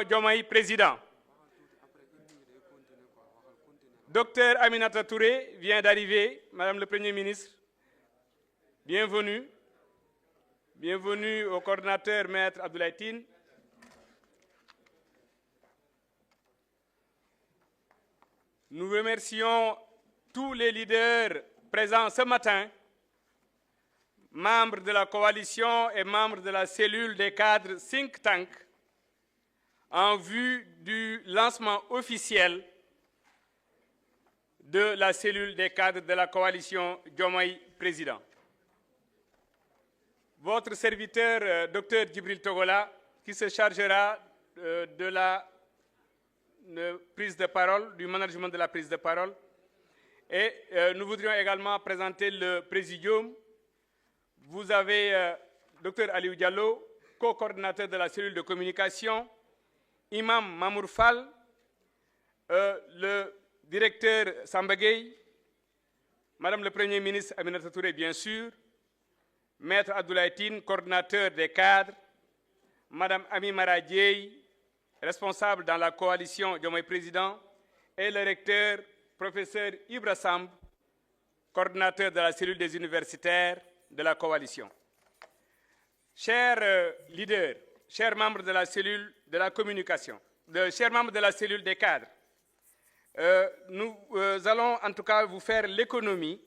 Diomaye président. Docteur Aminata Touré vient d'arriver. Madame le Premier ministre, bienvenue. Bienvenue au coordinateur Maître Abdoulaye Tine. Nous remercions tous les leaders présents ce matin, membres de la coalition et membres de la cellule des cadres Think Tank, en vue du lancement officiel de la cellule des cadres de la coalition Diomaye Président. Votre serviteur, Dr Djibril Togola, qui se chargera de la prise de parole, du management de la prise de parole. Et nous voudrions également présenter le présidium. Vous avez Dr Aliou Diallo, co-coordinateur de la cellule de communication, Imam Mamour Fall, le directeur Samba Gueye, Madame le Premier ministre Aminata Touré, bien sûr, Maître Abdoulaye Tine, coordinateur des cadres, Madame Ami Mara Dieye, responsable dans la coalition Diomaye Président, et le recteur, professeur Ibra Samb, coordinateur de la cellule des universitaires de la coalition. Chers leaders, chers membres de la cellule de la communication, chers membres de la cellule des cadres, nous allons en tout cas vous faire l'économie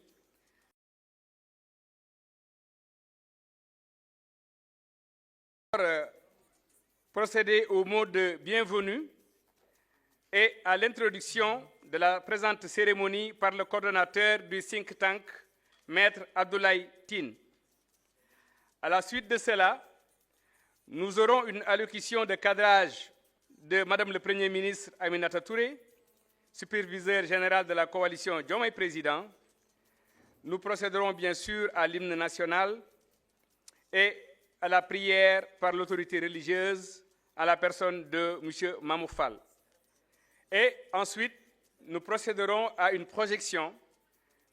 procéder au mot de bienvenue et à l'introduction de la présente cérémonie par le coordonnateur du think tank, Maître Abdoulaye Tine. À la suite de cela, nous aurons une allocution de cadrage de Madame le Premier ministre Aminata Touré, superviseur général de la coalition Diomaye Président. Nous procéderons bien sûr à l'hymne national et à la prière par l'autorité religieuse à la personne de M. Mamour Fall. Et ensuite, nous procéderons à une projection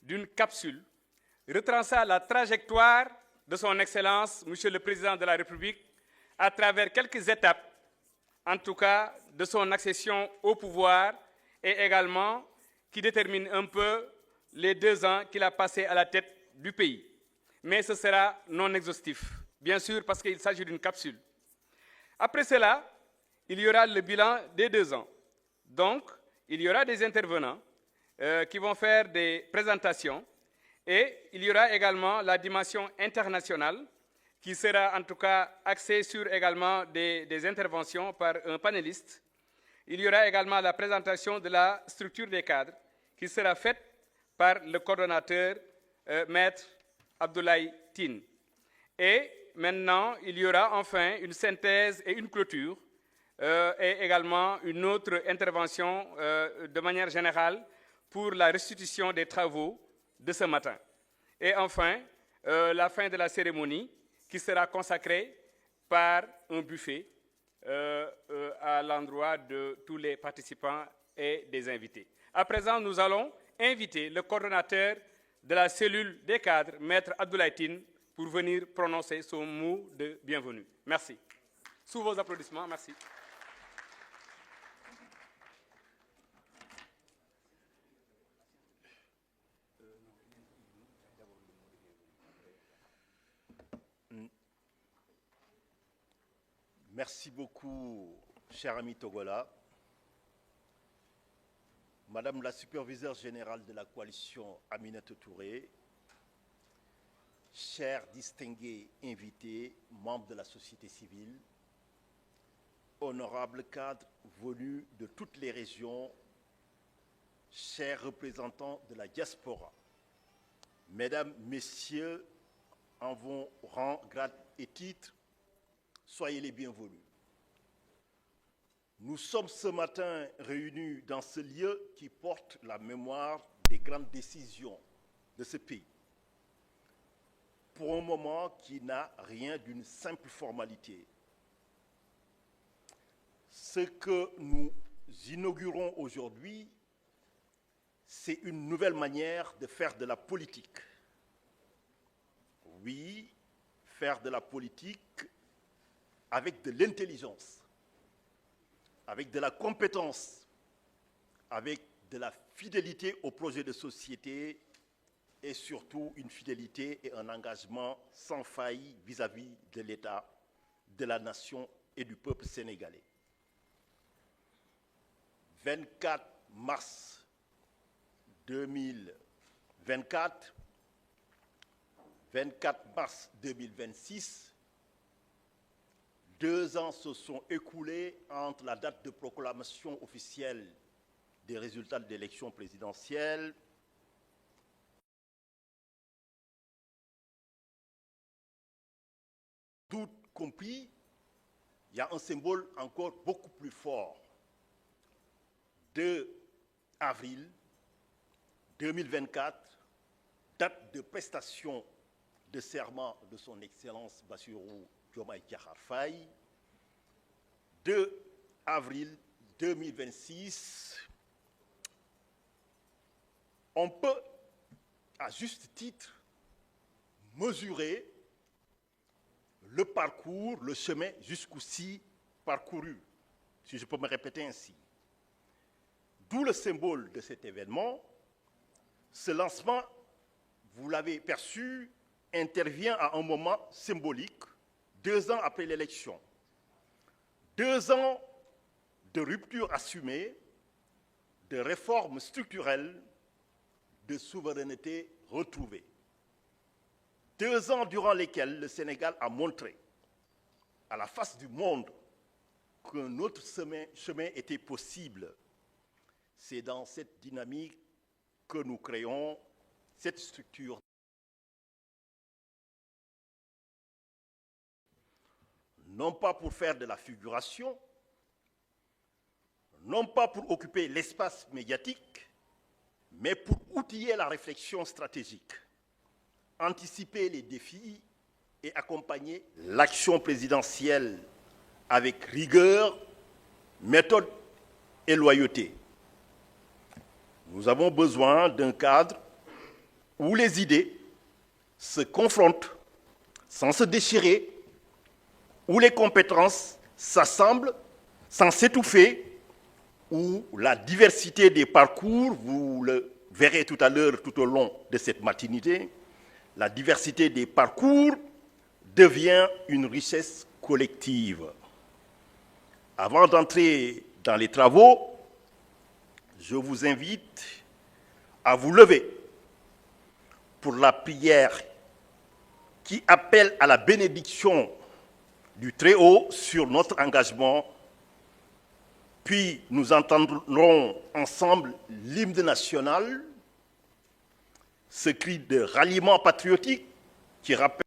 d'une capsule retraçant la trajectoire de son Excellence, M. le Président de la République, à travers quelques étapes, en tout cas de son accession au pouvoir, et également qui détermine un peu les 2 ans qu'il a passés à la tête du pays. Mais ce sera non exhaustif, bien sûr, parce qu'il s'agit d'une capsule. Après cela, il y aura le bilan des 2 ans. Donc, il y aura des intervenants qui vont faire des présentations et il y aura également la dimension internationale qui sera en tout cas axée sur également des interventions par un panéliste. Il y aura également la présentation de la structure des cadres qui sera faite par le coordonnateur Maître Abdoulaye Tine. Et maintenant, il y aura enfin une synthèse et une clôture et également une autre intervention de manière générale pour la restitution des travaux de ce matin. Et enfin, la fin de la cérémonie qui sera consacrée par un buffet à l'endroit de tous les participants et des invités. À présent, nous allons inviter le coordonnateur de la cellule des cadres, Maître Abdoulaye Tine, pour venir prononcer son mot de bienvenue. Merci. Sous vos applaudissements, merci. Merci beaucoup, cher ami Togola. Madame la superviseure générale de la coalition Aminata Touré, chers distingués invités, membres de la société civile, honorables cadres venus de toutes les régions, chers représentants de la diaspora, mesdames, messieurs, en vos rangs, grades et titres, soyez les bienvenus. Nous sommes ce matin réunis dans ce lieu qui porte la mémoire des grandes décisions de ce pays, pour un moment qui n'a rien d'une simple formalité. Ce que nous inaugurons aujourd'hui, c'est une nouvelle manière de faire de la politique. Oui, faire de la politique avec de l'intelligence, avec de la compétence, avec de la fidélité au projet de société et surtout une fidélité et un engagement sans faille vis-à-vis de l'État, de la nation et du peuple sénégalais. 24 mars 2024, 24 mars 2026, 2 ans se sont écoulés entre la date de proclamation officielle des résultats de l'élection présidentielle tout compris, il y a un symbole encore beaucoup plus fort. 2 avril 2024, date de prestation de serment de son Excellence Bassirou Diomaye Diakhar Faye. 2 avril 2026, on peut, à juste titre, mesurer le parcours, le chemin jusqu'où-ci parcouru, si je peux me répéter ainsi. D'où le symbole de cet événement. Ce lancement, vous l'avez perçu, intervient à un moment symbolique, 2 ans après l'élection. 2 ans de rupture assumée, de réformes structurelles, de souveraineté retrouvée. 2 ans durant lesquels le Sénégal a montré à la face du monde qu'un autre chemin était possible. C'est dans cette dynamique que nous créons cette structure. Non pas pour faire de la figuration, non pas pour occuper l'espace médiatique, mais pour outiller la réflexion stratégique, anticiper les défis et accompagner l'action présidentielle avec rigueur, méthode et loyauté. Nous avons besoin d'un cadre où les idées se confrontent sans se déchirer, où les compétences s'assemblent sans s'étouffer, où la diversité des parcours, vous le verrez tout à l'heure tout au long de cette matinée, la diversité des parcours devient une richesse collective. Avant d'entrer dans les travaux, je vous invite à vous lever pour la prière qui appelle à la bénédiction du Très-Haut sur notre engagement. Puis nous entendrons ensemble l'hymne national, ce cri de ralliement patriotique qui rappelle